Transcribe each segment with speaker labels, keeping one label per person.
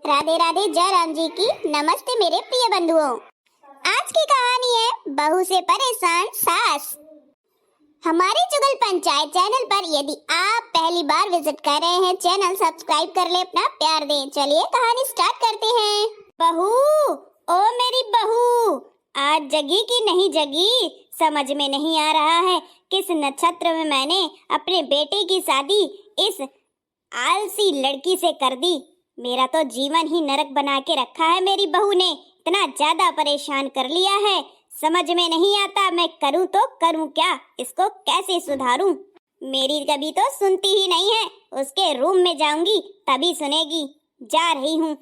Speaker 1: राधे राधे जय राम जी की नमस्ते मेरे प्रिय बंधुओं। आज की कहानी है बहू से परेशान सास। हमारे जुगल पंचायत चैनल पर यदि आप पहली बार विजिट कर रहे हैं, चैनल सब्सक्राइब कर ले, अपना प्यार दें। चलिए कहानी स्टार्ट करते हैं। बहू, ओ मेरी बहू, आज जगी कि नहीं जगी समझ में नहीं आ रहा है। किस नक्षत्र में मैंने अपने बेटे की शादी इस आलसी लड़की से कर दी। मेरा तो जीवन ही नरक बना के रखा है। मेरी बहू ने इतना ज्यादा परेशान कर लिया है, समझ में नहीं आता मैं करूं तो करूं क्या, इसको कैसे सुधारूं। मेरी कभी तो सुनती ही नहीं है, उसके रूम में जाऊंगी तभी सुनेगी। जा रही हूँ।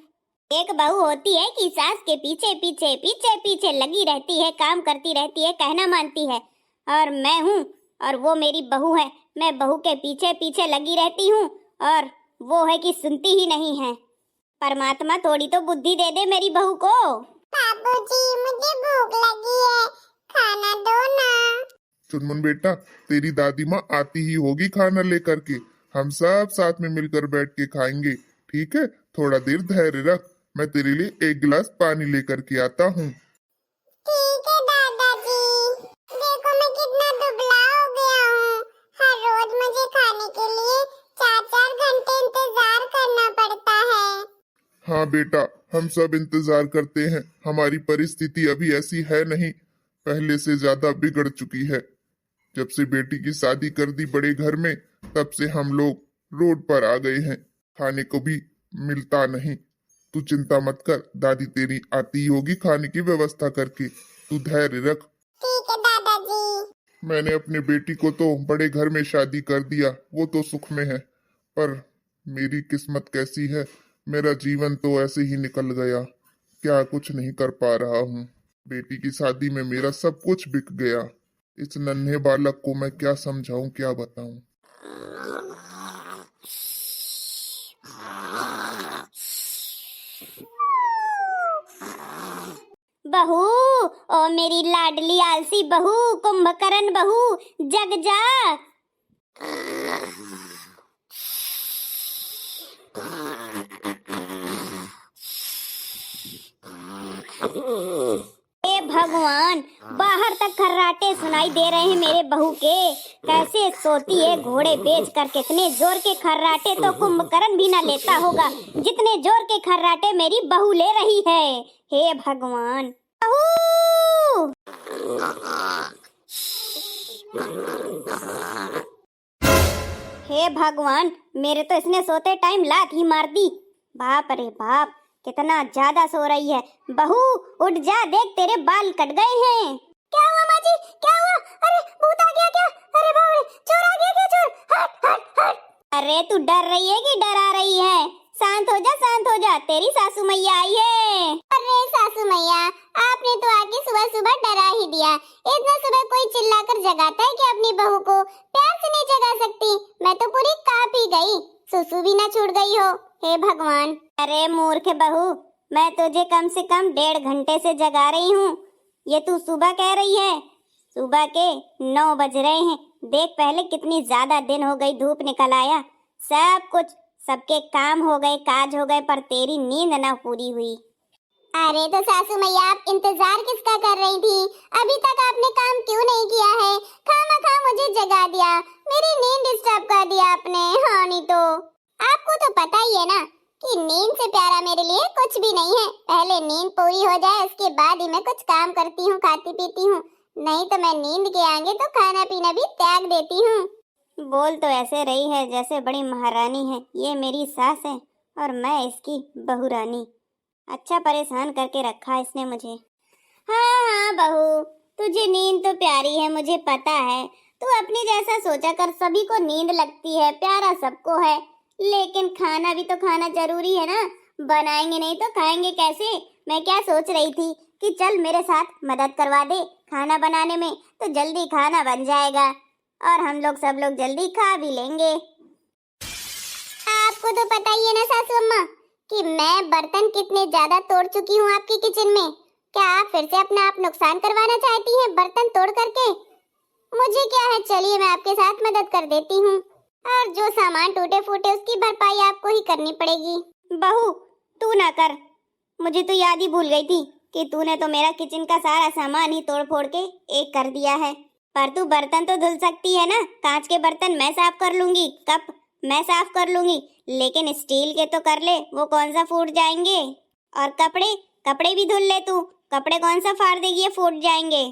Speaker 1: एक बहू होती है कि सास के पीछे पीछे पीछे पीछे लगी रहती है, काम करती रहती है, कहना मानती है। और मैं हूँ और वो मेरी बहू है। मैं बहू के पीछे पीछे लगी रहती हूँ और वो है कि सुनती ही नहीं है। परमात्मा थोड़ी तो बुद्धि दे दे मेरी बहू को।
Speaker 2: बाबूजी, मुझे भूख लगी है, खाना दो ना।
Speaker 3: चुनमुन बेटा, तेरी दादी माँ आती ही होगी खाना लेकर के। हम सब साथ में मिलकर बैठ के खाएंगे, ठीक है? थोड़ा देर धैर्य रख, मैं तेरे लिए एक गिलास पानी लेकर के आता हूँ।
Speaker 2: ठीक है दादाजी। देखो मैं कितना दुबला हो गया हूँ। हर रोज मुझे खाने के लिए 4-4 घंटे इंतजार करना पड़ता है।
Speaker 3: हाँ बेटा, हम सब इंतजार करते हैं। हमारी परिस्थिति अभी ऐसी है नहीं, पहले से ज्यादा बिगड़ चुकी है। जब से बेटी की शादी कर दी बड़े घर में, तब से हम लोग रोड पर आ गए हैं। खाने को भी मिलता नहीं। तू चिंता मत कर, दादी तेरी आती ही होगी खाने की व्यवस्था करके। तू धैर्य रख।
Speaker 2: ठीक है दादाजी।
Speaker 3: मैंने अपने बेटी को तो बड़े घर में शादी कर दिया, वो तो सुख में है, पर मेरी किस्मत कैसी है। मेरा जीवन तो ऐसे ही निकल गया, क्या कुछ नहीं कर पा रहा हूँ। बेटी की शादी में मेरा सब कुछ बिक गया। इस नन्हे बालक को मैं क्या समझाऊं, क्या बताऊं।
Speaker 1: बहू, ओ मेरी लाडली आलसी बहू, कुंभकर्ण बहू, जग जा। हे भगवान, बाहर तक खर्राटे सुनाई दे रहे हैं मेरे बहू के। कैसे सोती है घोड़े बेच कर। कितने जोर के खर्राटे तो कुंभकर्ण भी ना लेता होगा, जितने जोर के खर्राटे मेरी बहू ले रही है। हे भगवान। बहू, हे भगवान, मेरे तो इसने सोते टाइम लात ही मार दी। बाप रे बाप, कितना ज्यादा सो रही है। बहू उठ जा, देख तेरे बाल कट गए हैं। क्या हुआ माँ जी, क्या हुआ? अरे भूत आ गया क्या? अरे बाप रे, चोर आ गया क्या? चोर, हट हट हट। अरे तू डर रही है कि डरा रही है? शांत हो जा, शांत हो जा, तेरी सासू मैया आई है।
Speaker 2: अरे सासू मैया, आपने तो आके सुबह सुबह डरा ही दिया। इतना सुबह कोई चिल्लाकर जगाता है कि अपनी बहू को प्यार से नहीं जगा सकती। मैं तो पूरी कांप ही गई, सुसु भी ना छूट गई हो। हे भगवान।
Speaker 1: अरे मूर्ख बहू, मैं तुझे कम से कम 1.5 घंटे से जगा रही हूँ, ये तू सुबह कह रही है? सुबह के 9 बज रहे हैं। देख पहले कितनी ज्यादा दिन हो गई, धूप निकल आया, सब कुछ, सबके काम हो गए, काज हो गए, पर तेरी नींद ना पूरी हुई।
Speaker 2: अरे तो सासू मैया, आप इंतजार किसका कर रही थी? अभी तक आपने काम क्यों नहीं किया है? खामखा मुझे जगा दिया, मेरी नींद डिस्टर्ब कर दिया आपने। हाँ नहीं तो आपको तो पता ही है ना कि नींद से प्यारा मेरे लिए कुछ भी नहीं है। पहले नींद पूरी हो जाए, उसके बाद ही मैं कुछ काम करती हूँ, खाती पीती हूँ। नहीं तो मैं नींद के आगे तो खाना पीना भी त्याग देती हूँ।
Speaker 1: बोल तो ऐसे रही है जैसे बड़ी महारानी है। ये मेरी सास है और मैं इसकी बहू रानी। अच्छा परेशान करके रखा इसने मुझे। हाँ हाँ बहू, तुझे नींद तो प्यारी है, मुझे पता है। तू अपने जैसा सोचा कर, सभी को नींद लगती है, प्यारा सबको है, लेकिन खाना भी तो खाना जरूरी है ना। बनाएंगे नहीं तो खाएंगे कैसे? मैं क्या सोच रही थी कि चल मेरे साथ मदद करवा दे खाना बनाने में, तो जल्दी खाना बन जाएगा और हम लोग सब लोग जल्दी खा भी लेंगे।
Speaker 2: आपको तो पता ही है ना सासू अम्मा कि मैं बर्तन कितने ज्यादा तोड़ चुकी हूँ आपकी किचन में। क्या आप फिर से अपना आप नुकसान करवाना चाहती हैं बर्तन तोड़ करके? मुझे क्या है, चलिए मैं आपके साथ मदद कर देती हूँ, और जो सामान टूटे फूटे उसकी भरपाई आपको ही करनी पड़ेगी।
Speaker 1: बहू, तू ना कर, मुझे तो याद ही भूल गई थी कि तूने तो मेरा किचन का सारा सामान ही तोड़ फोड़ के एक कर दिया है। पर तू बर्तन तो धुल सकती है ना, कांच के बर्तन मैं साफ कर लूंगी, कप मैं साफ कर लूंगी, लेकिन स्टील के तो कर ले, वो कौन सा फूट जाएंगे। और कपड़े कपड़े भी धुल ले तू, कपड़े कौन सा फाड़ देगी, ये फूट जाएंगे।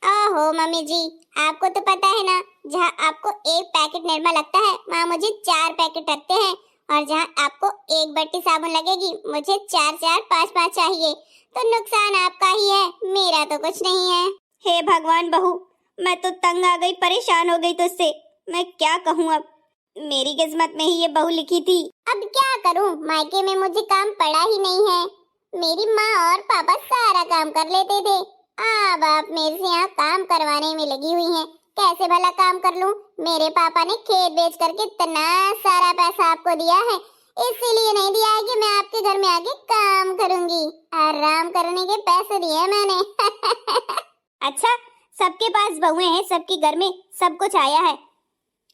Speaker 2: ओहो मम्मी जी, आपको तो पता है ना, जहाँ आपको एक पैकेट निरमा लगता है वहाँ मुझे 4 पैकेट लगते हैं, और जहाँ आपको एक बट्टी साबुन लगेगी मुझे 4 5 चाहिए। तो नुकसान आपका ही है, मेरा तो कुछ नहीं है।
Speaker 1: हे भगवान बहू, मैं तो तंग आ गई, परेशान हो गई तुझसे, मैं क्या कहूँ अब। मेरी किस्मत में ही ये बहू लिखी थी।
Speaker 2: अब क्या करूँ, मायके में मुझे काम पड़ा ही नहीं है। मेरी माँ और पापा सारा काम कर लेते थे, अब आप मेरे से यहाँ काम करवाने में लगी हुई हैं। कैसे भला काम कर लूं? मेरे पापा ने खेत बेच करके इतना सारा पैसा आपको दिया है, इसीलिए नहीं दिया है कि मैं आपके घर में आके काम करूंगी। आराम करने के पैसे दिए मैंने।
Speaker 1: अच्छा, सबके पास बहुएं हैं, सबके घर में सब कुछ आया है,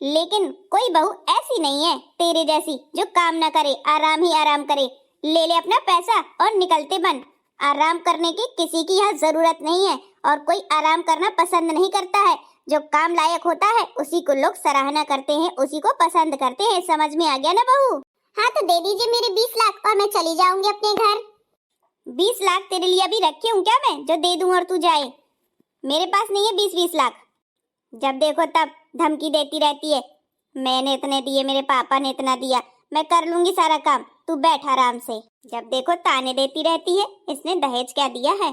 Speaker 1: लेकिन कोई बहू ऐसी नहीं है तेरे जैसी जो काम ना करे, आराम ही आराम करे। ले ले अपना पैसा और निकलते बन। आराम करने की किसी की यहाँ जरूरत नहीं है, और कोई आराम करना पसंद नहीं करता है। जो काम लायक होता है उसी को लोग सराहना करते हैं, उसी को पसंद करते हैं। समझ में आ गया ना बहू?
Speaker 2: हाँ तो दे दीजिए मेरे 20 लाख और मैं चली जाऊंगी अपने घर।
Speaker 1: 20 लाख तेरे लिए अभी रखे हूँ क्या मैं, जो दे दूं और तू जाए? मेरे पास नहीं है 20-20 लाख। जब देखो तब धमकी देती रहती है, मैंने इतने दिए, मेरे पापा ने इतना दिया, मैं कर लूंगी सारा काम, तू बैठ आराम से। जब देखो ताने देती रहती है, इसने दहेज क्या दिया है,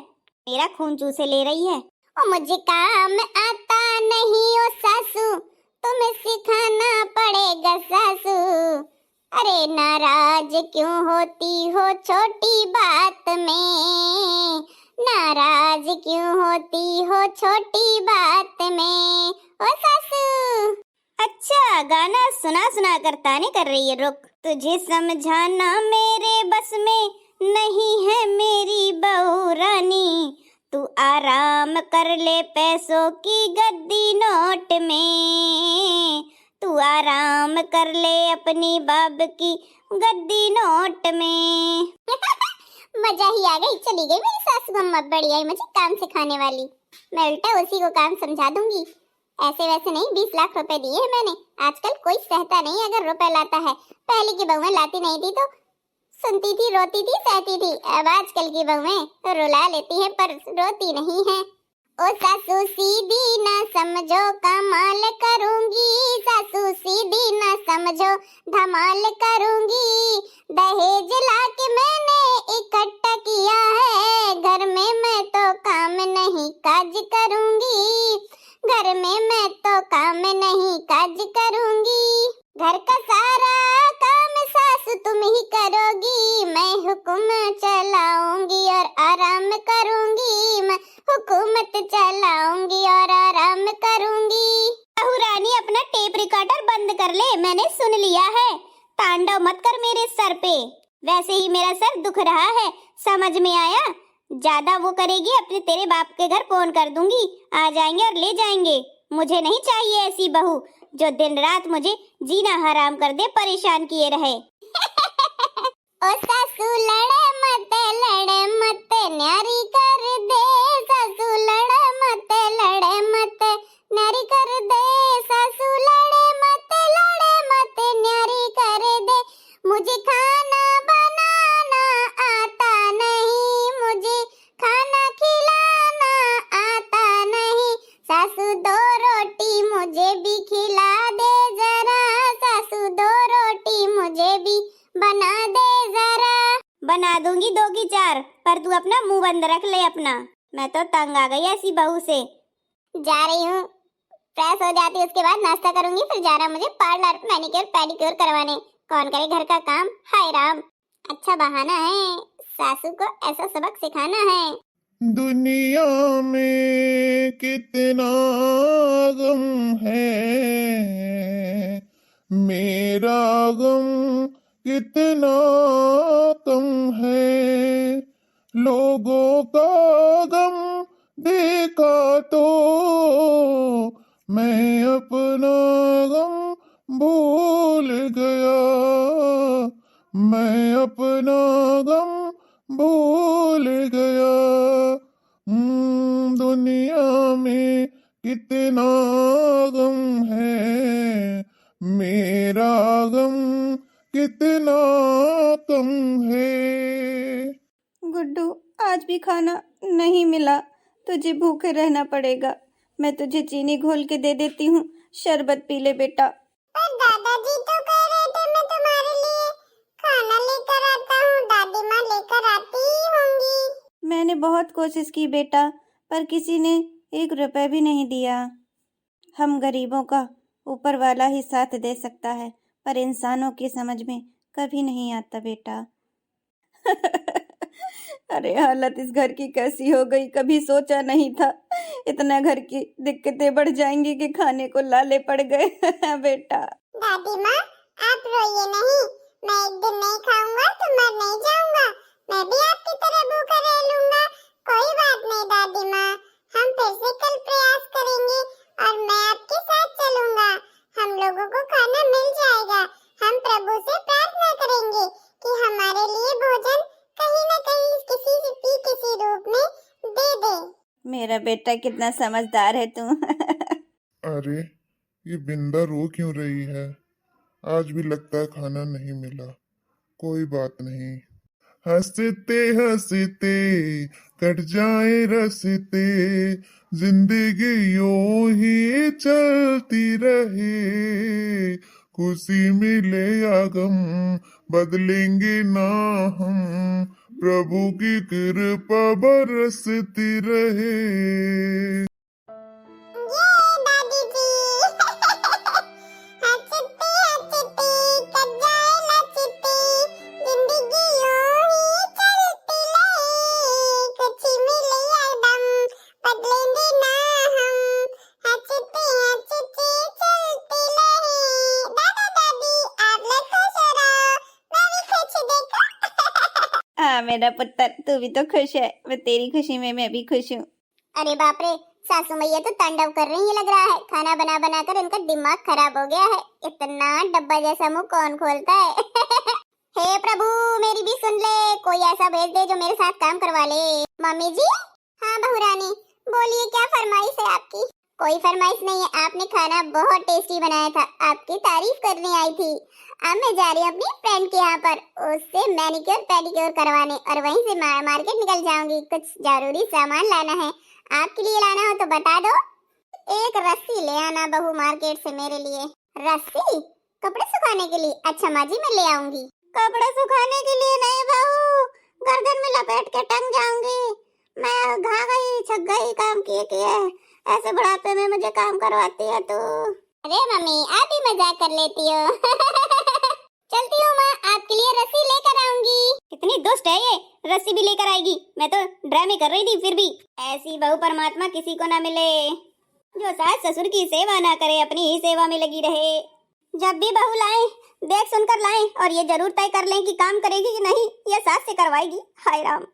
Speaker 1: मेरा खून चूसे ले रही है।
Speaker 2: ओ मुझे काम आता नहीं ओ सासू, तुम्हें सिखाना पड़ेगा सासू। अरे नाराज क्यों होती हो छोटी बात में, नाराज क्यों होती हो छोटी बात में ओ सासू।
Speaker 1: अच्छा, गाना सुना सुना कर ताने कर रही है। रुक, तुझे समझाना मेरे बस में नहीं है मेरी बहू रानी, तू आराम कर ले पैसों की गद्दी नोट में, तू आराम कर ले अपनी बाब की गद्दी नोट में।
Speaker 2: मजा ही आ गई, चली गई मेरी सासू अम्मा, बढ़िया है मुझे काम सिखाने वाली। मैं उल्टा उसी को काम समझा दूंगी। ऐसे वैसे नहीं, 20 लाख रुपए दिए हैं मैंने। आजकल कोई सहता नहीं अगर रुपए लाता है। पहले की बहुएं लाती नहीं थी तो सुनती थी, रोती थी, सहती थी। अब आजकल की बहुएं रुला लेती हैं पर रोती नहीं है। ओ सासू सीधी ना समझो कमाल करूंगी, सासू सीधी ना समझो धमाल करूंगी। दहेज लाके मैंने इकट्ठा किया है, घर में मैं तो काम नहीं काज करूंगी, घर में मैं तो काम नहीं काज करूंगी। घर का सारा काम सासू तुम ही करोगी, मैं हुक्म चलाऊंगी और आराम करूंगी, मैं हुकूमत चलाऊंगी और आराम करूंगी।
Speaker 1: बहू रानी, अपना टेप रिकॉर्डर बंद कर ले, मैंने सुन लिया है। तांडव मत कर मेरे सर पे, वैसे ही मेरा सर दुख रहा है, समझ में आया? ज्यादा वो करेगी अपने तेरे बाप के घर फोन कर दूंगी, आ जाएंगे और ले जाएंगे। मुझे नहीं चाहिए ऐसी बहू जो दिन रात मुझे जीना हराम कर दे, परेशान किए रहे।
Speaker 2: ओ सासू लड़े मत न्यारी कर दे, सासू लड़े मत न्यारी कर दे, सासू लड़े मत न्यारी कर दे। मुझे खाना बनाना आता नहीं, मुझे खाना खिलाना आता नहीं, सासू 2 रोटी मुझे भी खिला दे जरा, सासू 2 रोटी मुझे भी बना दे जरा।
Speaker 1: बना दूंगी 2 की 4, पर तू अपना मुंह बंद रख ले अपना। मैं तो तंग आ गई ऐसी बहू से।
Speaker 2: जा रही हूँ, फ्रेश हो जाती, उसके बाद नाश्ता करूंगी, फिर जाना मुझे पार्लर मैनिक्योर पेडिक्योर करवाने। कौन करे घर का काम, हाय राम। अच्छा बहाना है, सासू को ऐसा सबक सिखाना है।
Speaker 3: दुनिया में कितना गम है, मेरा गम कितना कम है, लोगों का गम देखा तो मैं अपना गम भूल गया, मैं अपना गम भूल गया। दुनिया में कितना गम है, मेरा गम कितना कम है।
Speaker 4: गुड्डू, आज भी खाना नहीं मिला, तुझे भूखे रहना पड़ेगा। मैं तुझे चीनी घोल के दे देती हूँ, शरबत पी ले बेटा।
Speaker 2: पर दादाजी तो कह रहे थे मैं तुम्हारे लिए खाना लेकर आता हूँ, दादी माँ लेकर आती ही होंगी।
Speaker 4: मैंने बहुत कोशिश की बेटा, पर किसी ने 1 रुपए भी नहीं दिया। हम गरीबों का ऊपर वाला ही साथ दे सकता है, पर इंसानों की समझ में कभी नहीं आता बेटा। अरे हालत इस घर की कैसी हो गई, कभी सोचा नहीं था इतना घर की दिक्कतें बढ़ जाएंगी कि खाने को लाले पड़ गए। बेटा
Speaker 2: दादी माँ आप रोइए नहीं, मैं एक दिन नहीं खाऊंगा तो मर नहीं जाऊंगा, मैं भी आपकी तरह भूखा रह लूंगा। कोई बात नहीं दादी माँ, हम फिर से कल प्रयास करेंगे और मैं आपके साथ चलूंगा। हम लोगों को खाना मिल जाएगा। हम प्रभु से प्रार्थना करेंगे कि हमारे लिए भोजन कहीं न कहीं किसी रूप में दे दे।
Speaker 4: मेरा बेटा कितना समझदार है तू।
Speaker 3: अरे ये बिंदा रो क्यों रही है? आज भी लगता है खाना नहीं मिला। कोई बात नहीं, हंसते हंसते कट जाए रस्ते, जिंदगी यूं ही चलती रहे। खुशी मिले या गम बदलेंगे ना हम, प्रभु की कृपा बरसती रहे।
Speaker 2: ये दादी जी हंसते हंसते कट जाए लचते, जिंदगी यूं ही चलती रहे। कुछ मिले एकदम बदलेंगे ना हम, हंसते हंसते चलते रहे। दादा दादी आप लोग खुश रहो, मैं भी खुश देखो।
Speaker 4: हाँ मेरा पुत्र, तू भी तो खुश है, मैं तेरी खुशी में मैं भी खुश हूँ।
Speaker 1: अरे बाप रे, सासू मैया तो तांडव कर रही है लग रहा है। खाना बना बना कर इनका दिमाग खराब हो गया है। इतना डब्बा जैसा मुंह कौन खोलता है? हे प्रभु मेरी भी सुन ले, कोई ऐसा भेज दे जो मेरे साथ काम करवा ले। मम्मी जी। हाँ बहू रानी, बोलिए क्या फरमाइश है आपकी? कोई फरमाइश नहीं है, आपने खाना बहुत टेस्टी बनाया था, आपकी तारीफ करने आई थी। अब मैं जा रही हूँ अपनी फ्रेंड के यहाँ पर, उससे मैनिक्योर पेडिक्योर करवाने, और वहीं से मार्केट निकल जाऊंगी। कुछ जरूरी सामान लाना है, आपके लिए लाना हो तो बता दो। एक रस्सी ले आना बहू मार्केट से मेरे लिए। रस्सी? कपड़े सुखाने के लिए? अच्छा माँ जी मैं ले आऊंगी। कपड़े सुखाने के लिए नहीं बहू, गर्दन में लपेट के टंग जाऊंगी। मैं घा गई छक गई काम किए, ऐसे बुढ़ापे में मुझे काम करवाती है तू। अरे मम्मी आप भी मजाक कर लेती हो। चलती हूँ माँ, आपके लिए रस्सी लेकर आऊंगी। कितनी दुष्ट है ये, रस्सी भी लेकर आएगी। मैं तो ड्रामे कर रही थी, फिर भी ऐसी बहू परमात्मा किसी को ना मिले जो सास ससुर की सेवा ना करे, अपनी ही सेवा में लगी रहे। जब भी बहू लाएं देख सुनकर लाएं, और ये जरूर तय कर लें कि काम करेगी कि नहीं, या सास से करवाएगी। हाय राम।